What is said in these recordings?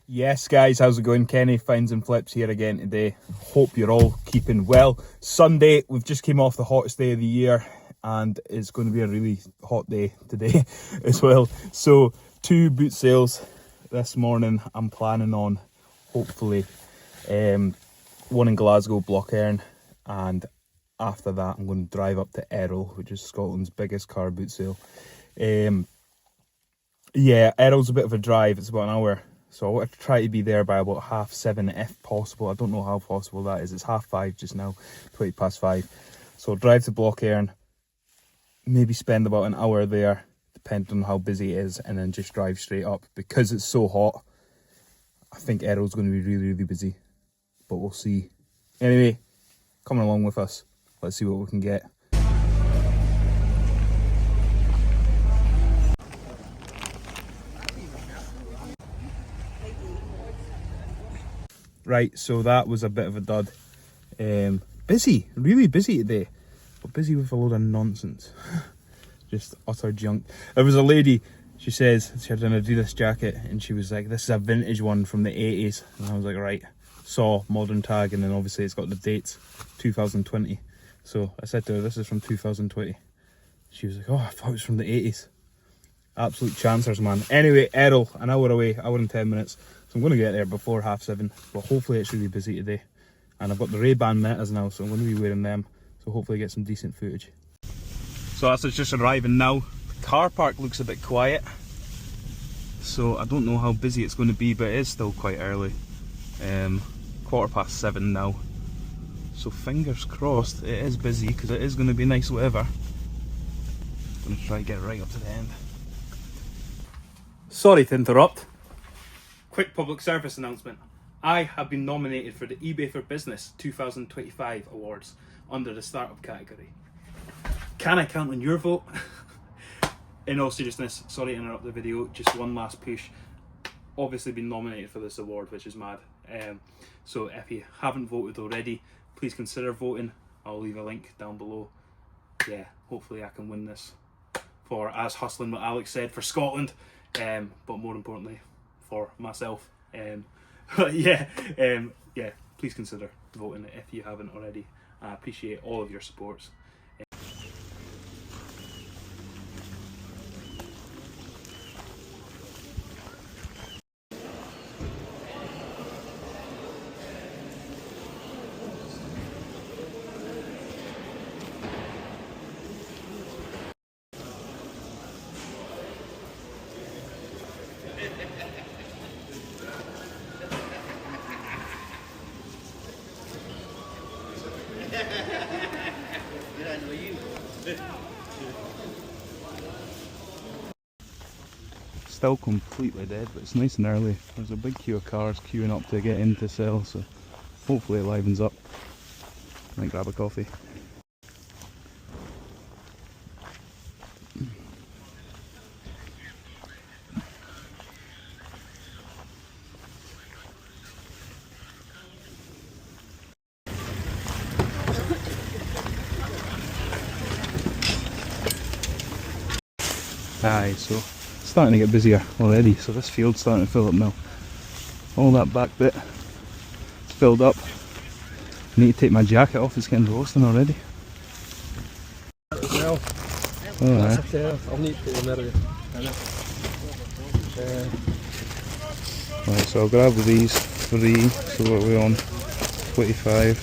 Yes guys, how's it going? Kenny Finds and Flips here again today. Hope you're all keeping well. Sunday, we've just came off the hottest day of the year and it's going to be a really hot day today as well. So 2 boot sales this morning. I'm planning on hopefully one in Glasgow, Block Aren, and after that I'm going to drive up to Errol, which is Scotland's biggest car boot sale. Yeah, Errol's a bit of a drive, it's about an hour. So I want to try to be there by about 7:30 if possible. I don't know how possible that is. It's 5:30 just now, 5:20. So I'll drive to Block Aren, maybe spend about an hour there, depending on how busy it is, and then just drive straight up. Because it's so hot, I think Errol's going to be really, really busy. But we'll see. Anyway, coming along with us. Let's see what we can get. Right, so that was a bit of a dud. Busy, really busy today, but busy with a load of nonsense. Just utter junk. There was a lady, she says she had an Adidas jacket and she was like, this is a vintage one from the 80s. And I was like, right. Saw modern tag and then obviously it's got the dates, 2020. So I said to her, this is from 2020. She was like, oh, I thought it was from the 80s. Absolute chancers, man. Anyway, Errol, an hour away, hour and 10 minutes. So I'm going to get there before 7:30, but hopefully it's really busy today. And I've got the Ray-Ban Metas now, so I'm going to be wearing them. So hopefully get some decent footage. So that's just arriving now. The car park looks a bit quiet. So I don't know how busy it's going to be, but it is still quite early. 7:15 now. So fingers crossed it is busy, because it is going to be nice weather. I'm going to try to get right up to the end. Sorry to interrupt. Quick public service announcement. I have been nominated for the eBay for Business 2025 awards under the startup category. Can I count on your vote? In all seriousness, sorry to interrupt the video, just one last push. Obviously been nominated for this award, which is mad. So if you haven't voted already, please consider voting. I'll leave a link down below. Yeah, hopefully I can win this for, as Hustling what Alex said, for Scotland. But more importantly, for myself. Yeah, please consider voting if you haven't already. I appreciate all of your supports. Still completely dead, but it's nice and early. There's a big queue of cars queuing up to get in to sell, so hopefully it livens up. Might grab a coffee. Aye, so it's starting to get busier already, so this field's starting to fill up now. All that back bit is filled up. I need to take my jacket off, it's getting roasting already. Well, alright. I'll need to put them there. Right, so I'll grab these 3, so what are we on? 25.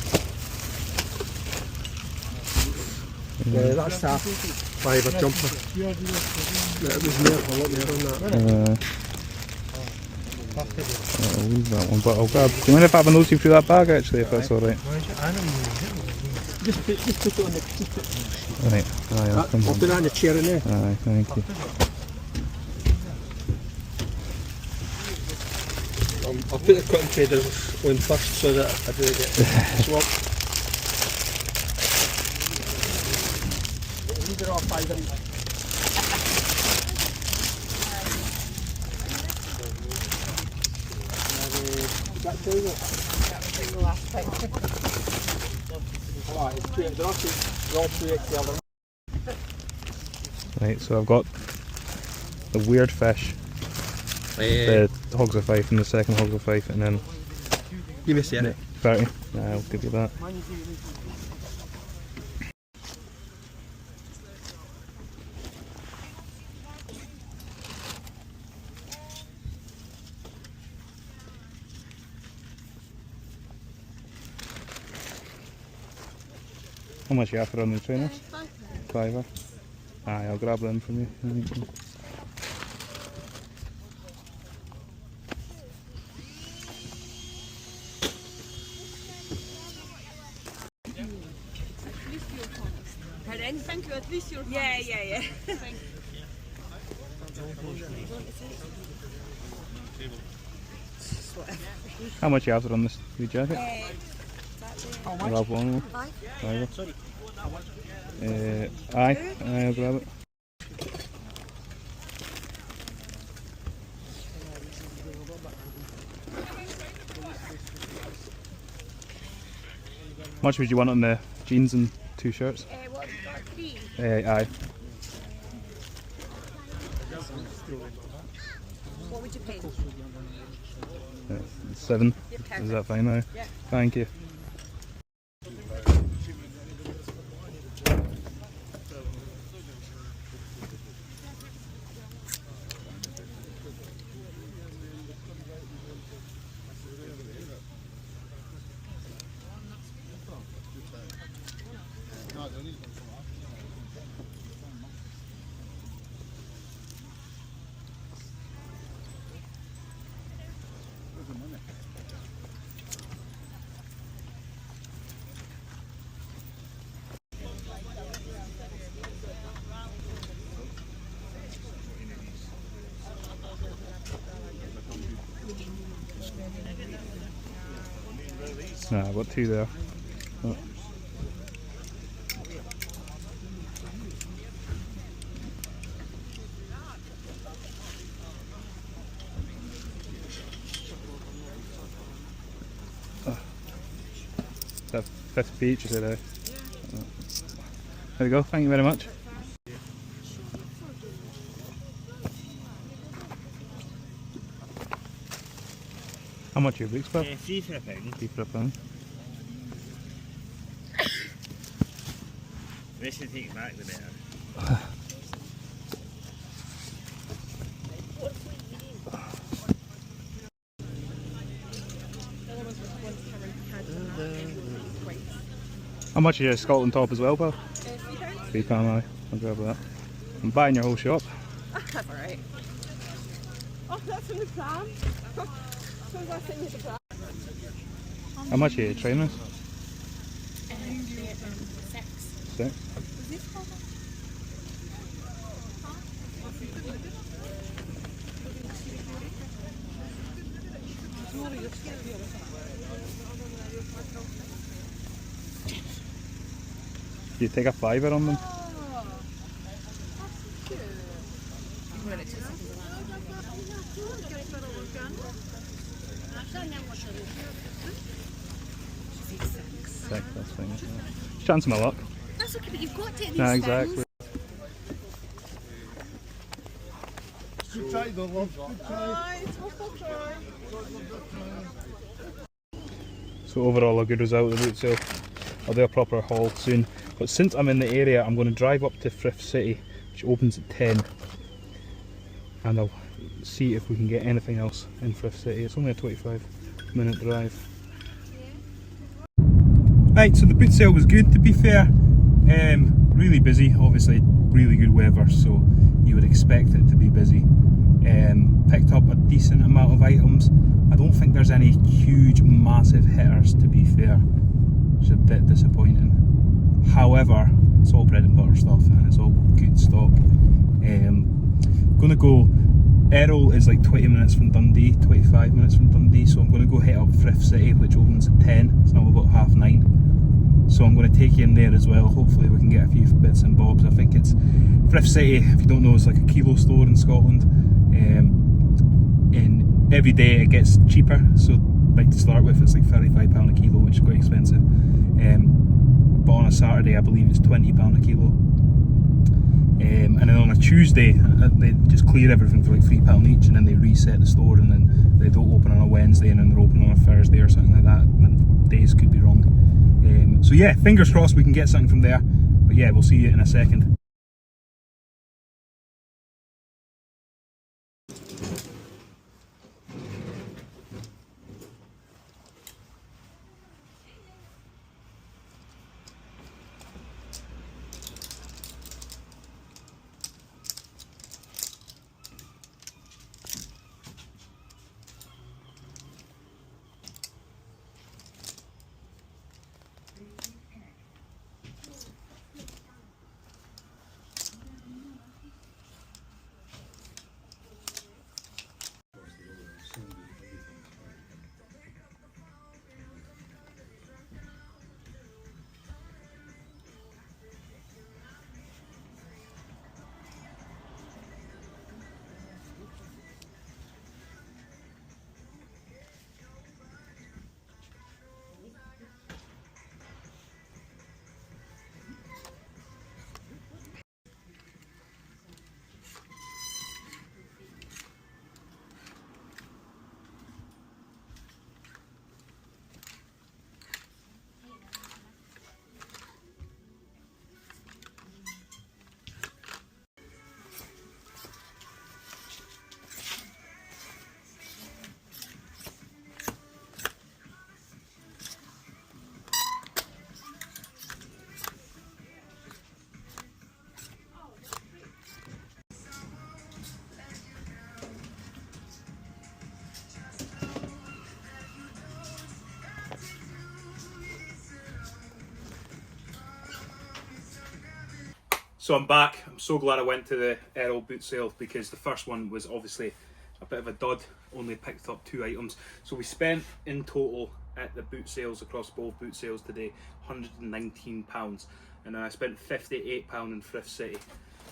That's a fiver jumper. It was near, a lot more on that. I'll leave that one, but I'll grab. Do you mind if I have a nosy through that bag actually, if that's alright? Just put it on the... Right, aye, I'll come I'll on. put that in the chair in there. Aye, thank you. I'll put the cotton traders on first so that I do get swapped. These are all fiver. That two, that was the last time. Alright, it's two, they're all 2XL. Right, so I've got the weird fish The hogs of Fife and the second hogs of Fife, and then Give me a second. 30. I'll give you that. How much are you after on the trainers? £5. Aye, I'll grab them from you. Aren, thank you. At least you're yeah. Thank you. How much are you after on this wee jacket? How I'll have one more. Five. Sorry. Aye, I'll grab it. How much would you want on the jeans and 2 shirts? What? 3. Aye. What would you pay? 7. Yeah, perfect. Is that fine now? Yeah. Thank you. Nah, I've got 2 there. Oh. Is that 50 each, is it? There we go, thank you very much. How much are your boots, Bill? £3 for a pound. £3 for a pound. The less you take it back, the better. How much are your Scotland top as well, pal? £3. £3, aye. I'll grab that. I'm buying your whole shop. That's alright. Oh, that's from the pram. When was I sitting at the pram? How much are your trainers? 6. 6. Is this called? Do you take a £5 on them? Oh, that's cute. Six, that's fine. Chance of my luck. That's okay, but you've got to at these Nah, things. exactly. Good try though, love. Good try. So overall a good result of the boot sale. I'll do a proper haul soon. But since I'm in the area, I'm going to drive up to Thrift City, which opens at 10. And I'll see if we can get anything else in Thrift City. It's only a 25-minute drive. Right, so the boot sale was good, to be fair. Really busy, obviously really good weather, so you would expect it to be busy. Picked up a decent amount of items. I don't think there's any huge massive hitters, to be fair, which is a bit disappointing. However, it's all bread and butter stuff and it's all good stock. Gonna go, Errol is like 20 minutes from Dundee, 25 minutes from Dundee, so I'm going to go hit up Thrift City, which opens at 10, it's now about 9:30. So I'm going to take you in there as well. Hopefully we can get a few bits and bobs. I think it's Thrift City, if you don't know, it's like a kilo store in Scotland. And every day it gets cheaper, so like to start with it's like £35 a kilo, which is quite expensive. But on a Saturday I believe it's £20 a kilo. And then on a Tuesday, they just clear everything for like £3 each, and then they reset the store, and then they don't open on a Wednesday, and then they're open on a Thursday or something like that. And days could be wrong. So yeah, fingers crossed we can get something from there. But yeah, we'll see you in a second. So I'm back. I'm so glad I went to the Errol boot sale, because the first one was obviously a bit of a dud, only picked up 2 items. So we spent in total at the boot sales, across both boot sales today, £119, and then I spent £58 in Thrift City.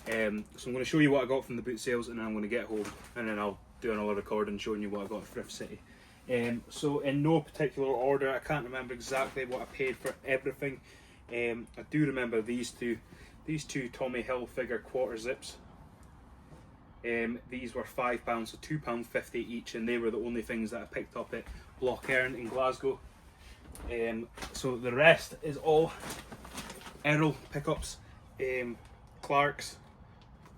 So I'm going to show you what I got from the boot sales, and then I'm going to get home, and then I'll do another recording showing you what I got at Thrift City. So in no particular order, I can't remember exactly what I paid for everything. I do remember these two Tommy Hilfiger quarter zips. These were £5, so £2.50 each, and they were the only things that I picked up at Aren in Glasgow. So the rest is all Errol pickups. Clark's,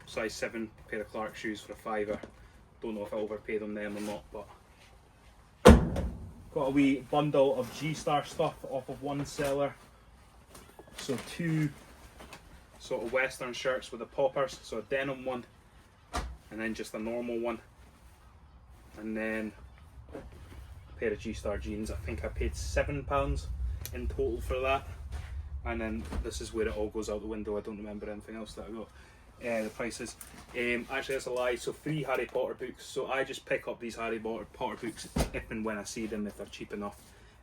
size 7 pair of Clark shoes for £5. Don't know if I overpaid on them or not, but got a wee bundle of G-Star stuff off of one seller. So 2 sort of western shirts with the poppers, so a denim one and then just a normal one, and then a pair of G-Star jeans. I think I paid £7 in total for that, and then this is where it all goes out the window. I don't remember anything else that I got. The prices, actually that's a lie. So 3 Harry Potter books, so I just pick up these Harry Potter books if and when I see them, if they're cheap enough,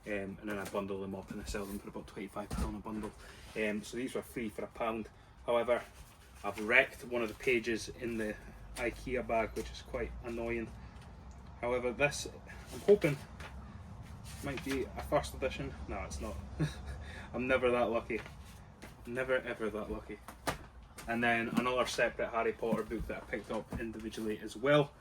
and then I bundle them up and I sell them for about £25 a bundle. So these were free for £1. However, I've wrecked one of the pages in the IKEA bag, which is quite annoying. However, this, I'm hoping, might be a first edition. No, it's not. I'm never that lucky. Never ever that lucky. And then another separate Harry Potter book that I picked up individually as well.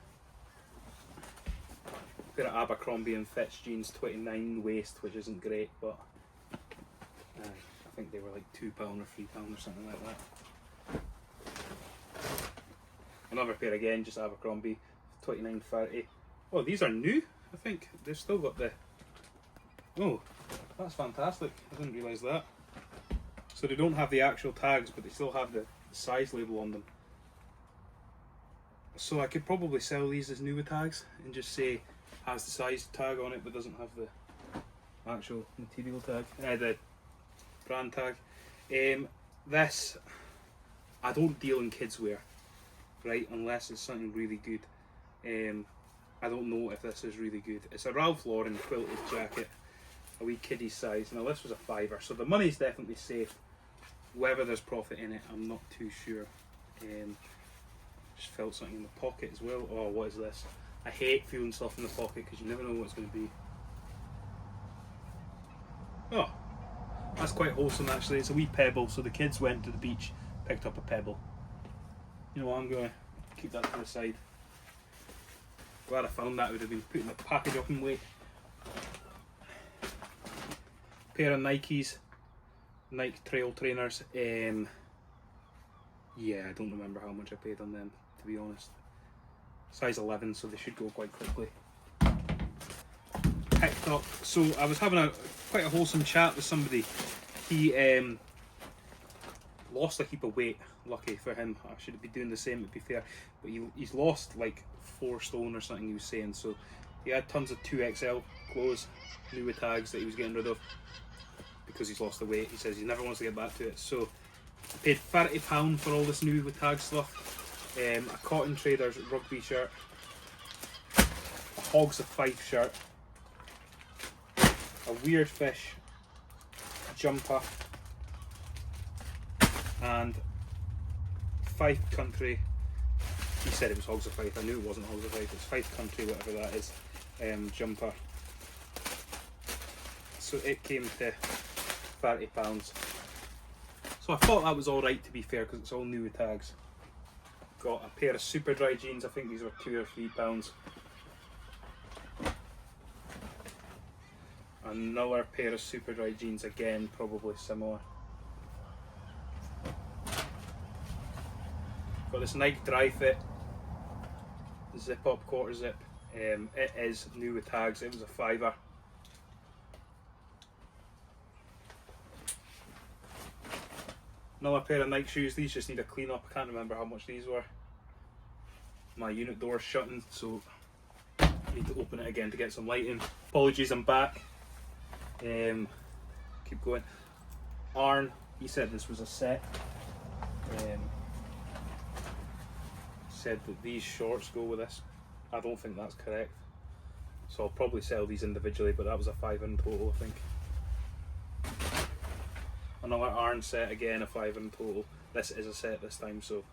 A pair of Abercrombie and Fitch jeans, 29 waist, which isn't great, but I think they were like £2 or £3 or something like that. Another pair again, just Abercrombie, 29.30. Oh, these are new, I think. They've still got the... Oh, that's fantastic. I didn't realise that. So they don't have the actual tags, but they still have the size label on them. So I could probably sell these as new with tags and just say has the size tag on it but doesn't have the actual material tag, the brand tag. This, I don't deal in kids wear, right, unless it's something really good. I don't know if this is really good. It's a Ralph Lauren quilted jacket, a wee kiddie size. Now this was a £5, so the money's definitely safe. Whether there's profit in it, I'm not too sure. Just felt something in the pocket as well. Oh, what is this? I hate feeling stuff in the pocket because you never know what it's going to be. Oh, that's quite wholesome actually. It's a wee pebble, so the kids went to the beach, picked up a pebble. You know what, I'm going to keep that to the side. Glad I found that. It would have been putting the package up in weight. Pair of Nikes, Nike Trail Trainers. Yeah, I don't remember how much I paid on them, to be honest. Size 11, so they should go quite quickly. Picked up, so I was having quite a wholesome chat with somebody. He lost a heap of weight. Lucky for him. I should be doing the same, to be fair, but he's lost like 4 stone or something, he was saying. So he had tons of 2XL clothes, new with tags, that he was getting rid of because he's lost the weight. He says he never wants to get back to it. So I paid £30 for all this new with tag stuff. A Cotton Traders rugby shirt, a Hogs of Fife shirt, a Weird Fish jumper, and Fife Country. He said it was Hogs of Fife. I knew it wasn't Hogs of Fife. It's Fife Country, whatever that is. Jumper. So it came to £30. So I thought that was all right, to be fair, because it's all new with tags. Got a pair of super dry jeans. I think these were £2 or £3. Another pair of super dry jeans, again probably similar. Got this Nike Dry Fit zip up quarter zip. It is new with tags. It was a £5. Another pair of Nike shoes. These just need a clean up. I can't remember how much these were. My unit door's shutting, so I need to open it again to get some light in. Apologies, I'm back. Keep going. Aren, he said this was a set. Said that these shorts go with this. I don't think that's correct, so I'll probably sell these individually, but that was a £5 in total, I think. Another Aren set, again a £5 in total. This is a set this time, so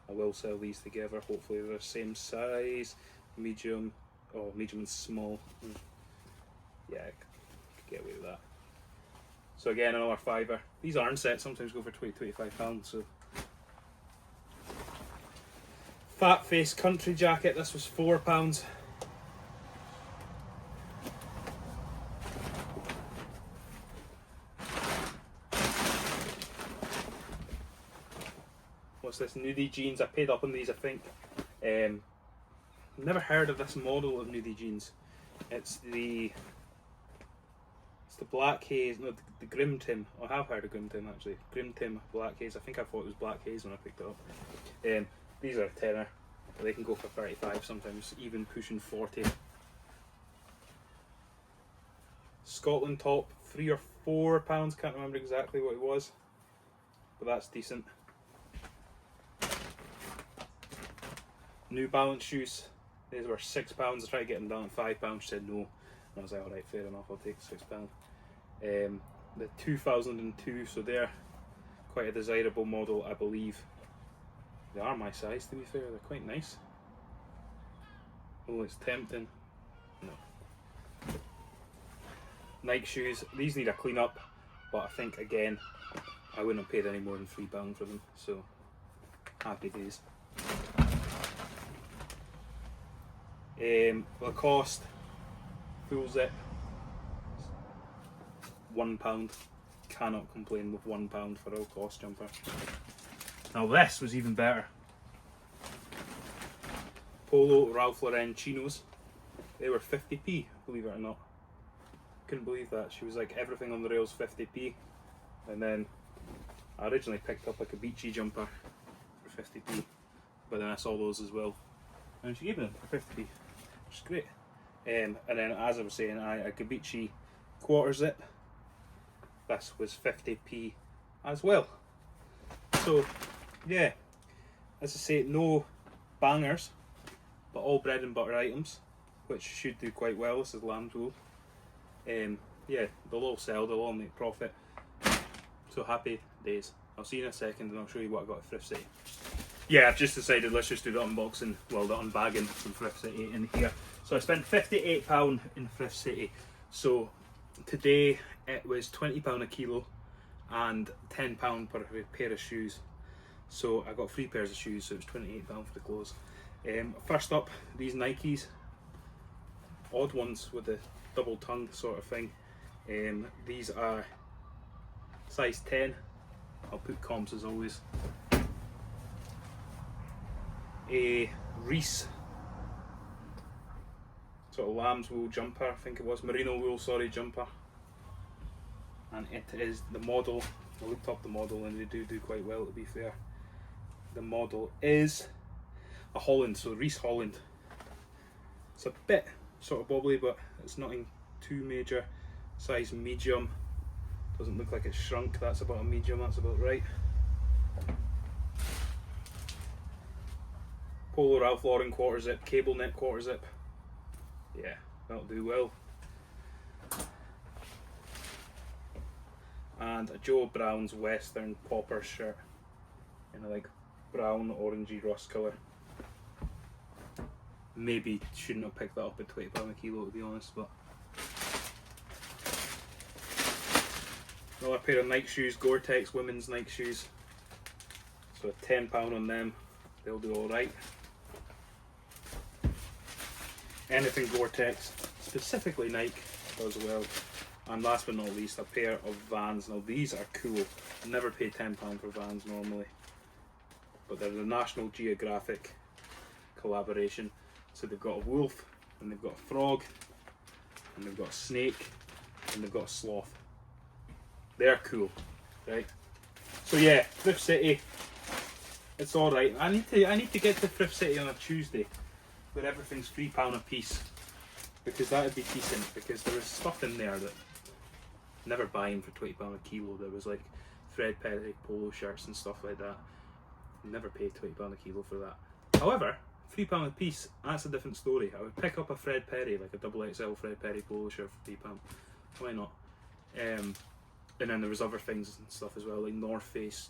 I will sell these together. Hopefully they're the same size, medium, medium and small. Yeah, I could get away with that. So again, another £5. These Aren sets sometimes go for £20–25, so. Fat Face Country jacket, this was £4. What's this? Nudie jeans. I paid up on these, I think. Never heard of this model of nudie jeans. It's the Black Haze, no, the Grim Tim. I have heard of Grim Tim actually. Grim Tim Black Haze. I think I thought it was Black Haze when I picked it up. These are a tenner, but they can go for 35, sometimes even pushing 40. Scotland top, £3 or £4. Can't remember exactly what it was, but that's decent. New Balance shoes. These were £6. I tried to get them down at £5. She said no. And I was like, alright, fair enough, I'll take £6. The 2002, so they're quite a desirable model, I believe. They are my size, to be fair, they're quite nice. Oh, it's tempting. No. Nike shoes, these need a clean up, but I think again, I wouldn't have paid any more than £3 for them, so happy days. Lacoste full zip, £1. Cannot complain with £1 for a Lacoste jumper. Now this was even better. Polo Ralph Lauren chinos. They were 50p, believe it or not. Couldn't believe that. She was like, everything on the rails 50p. And then I originally picked up like a beachy jumper for 50p, but then I saw those as well, and she gave me them for 50p, which is great. And then, as I was saying, a Gabici quarter zip. This was 50p as well. So yeah, as I say, no bangers, but all bread and butter items, which should do quite well. This is lamb's wool. Yeah, they'll all sell, they'll all make profit. So happy days. I'll see you in a second and I'll show you what I got at Thrift City. Yeah, I've just decided let's just do the unboxing, well, the unbagging from Thrift City in here. So I spent £58 in Thrift City. So today it was £20 a kilo and £10 per pair of shoes. So I got 3 pairs of shoes, so it was £28 for the clothes. First up, these Nikes, odd ones with the double tongue sort of thing. These are size 10. I'll put comps as always. A Reese sort of lamb's wool jumper, I think it was, merino wool, sorry, jumper. And it is the model, I looked up the model and they do quite well, to be fair. The model is a Holland, so Reese Holland. It's a bit sort of bobbly, but it's nothing too major. Size medium, doesn't look like it's shrunk, that's about a medium, that's about right. Polo Ralph Lauren quarter zip, cable knit quarter zip. Yeah, that'll do well. And a Joe Brown's Western popper shirt in a like brown orangey rust colour. Maybe shouldn't have picked that up at £20 a kilo, to be honest, but another pair of Nike shoes, Gore-Tex women's Nike shoes. So £10 on them, they'll do alright. Anything Gore-Tex, specifically Nike, does well. And last but not least, a pair of Vans. Now these are cool. I never pay £10 for Vans normally, but they're the National Geographic collaboration. So they've got a wolf, and they've got a frog, and they've got a snake, and they've got a sloth. They're cool, right? So yeah, Thrift City, it's alright. I need to get to Thrift City on a Tuesday, where everything's £3 a piece, because that would be decent, because there was stuff in there that never buying for £20 a kilo. There was like Fred Perry polo shirts and stuff like that. Never paid £20 a kilo for that. However, £3 a piece, that's a different story. I would pick up a Fred Perry, like a XXL Fred Perry polo shirt for £3. Why not? And then there was other things and stuff as well, like North Face,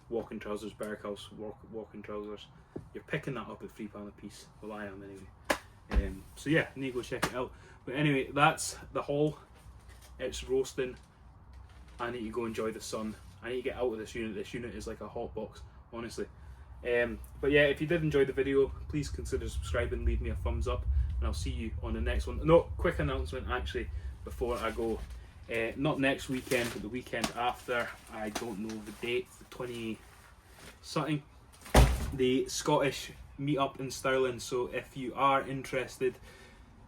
walking trousers, Berghaus walking trousers. You're picking that up at £3 a piece. Well, I am anyway. So yeah, need to go check it out. But anyway, that's the haul. It's roasting. I need to go enjoy the sun. I need to get out of this unit. This unit is like a hot box, honestly. But yeah, if you did enjoy the video, please consider subscribing, leave me a thumbs up, and I'll see you on the next one. No, quick announcement actually before I go. Not next weekend, but the weekend after. I don't know the date, the 20 something. The Scottish meetup in Stirling. So if you are interested,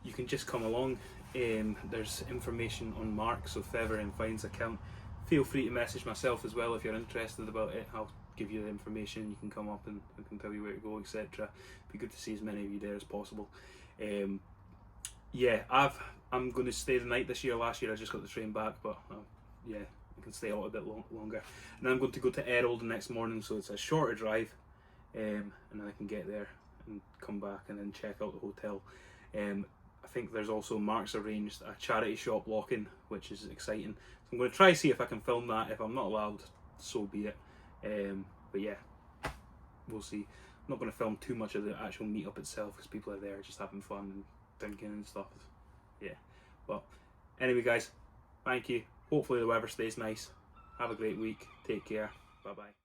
you can just come along. There's information on Mark, so Feather and Fine's account. Feel free to message myself as well if you're interested about it. I'll give you the information. You can come up and I can tell you where to go, etc. Be good to see as many of you there as possible. Yeah, I'm going to stay the night this year. Last year I just got the train back, but yeah, I can stay a little bit longer. And then I'm going to go to Errol the next morning, so it's a shorter drive, and then I can get there and come back and then check out the hotel. I think there's also Mark's arranged a charity shop lock-in, which is exciting. So I'm going to try see if I can film that. If I'm not allowed, so be it. But yeah, we'll see. I'm not going to film too much of the actual meetup itself because people are there just having fun and drinking and stuff. Yeah, but anyway guys, thank you. Hopefully the weather stays nice. Have a great week. Take care. Bye bye.